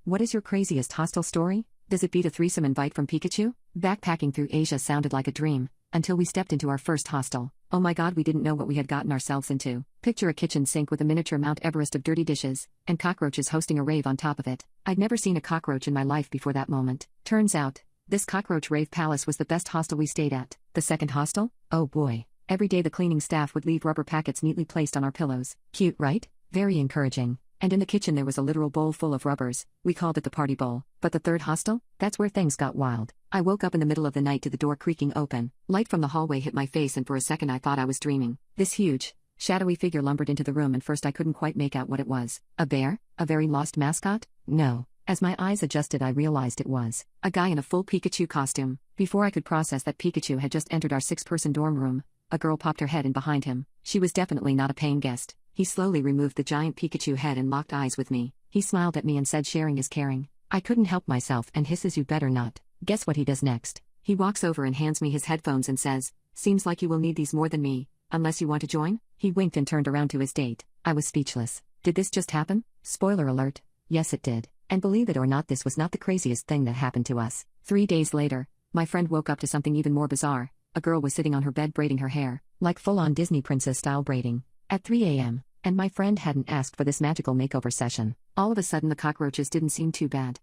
What is your craziest hostel story? Does it beat a threesome invite from Pikachu? Backpacking through Asia sounded like a dream, until we stepped into our first hostel. Oh my god, we didn't know what we had gotten ourselves into. Picture a kitchen sink with a miniature Mount Everest of dirty dishes, and cockroaches hosting a rave on top of it. I'd never seen a cockroach in my life before that moment. Turns out, this cockroach rave palace was the best hostel we stayed at. The second hostel? Oh boy. Every day the cleaning staff would leave rubber packets neatly placed on our pillows. Cute, right? Very encouraging. And in the kitchen there was a literal bowl full of rubbers. We called it the party bowl. But the third hostel? That's where things got wild. I woke up in the middle of the night to the door creaking open. Light from the hallway hit my face and for a second I thought I was dreaming. This huge, shadowy figure lumbered into the room and first I couldn't quite make out what it was. A bear? A very lost mascot? No. As my eyes adjusted I realized it was a guy in a full Pikachu costume. Before I could process that Pikachu had just entered our 6-person dorm room, a girl popped her head in behind him. She was definitely not a paying guest. He slowly removed the giant Pikachu head and locked eyes with me. He smiled at me and said sharing is caring. I couldn't help myself and hisses you better not. Guess what he does next? He walks over and hands me his headphones and says, seems like you will need these more than me, unless you want to join? He winked and turned around to his date. I was speechless. Did this just happen? Spoiler alert. Yes it did. And believe it or not this was not the craziest thing that happened to us. 3 days later, my friend woke up to something even more bizarre. A girl was sitting on her bed braiding her hair, like full-on Disney princess style braiding, at 3 a.m., and my friend hadn't asked for this magical makeover session. All of a sudden the cockroaches didn't seem too bad.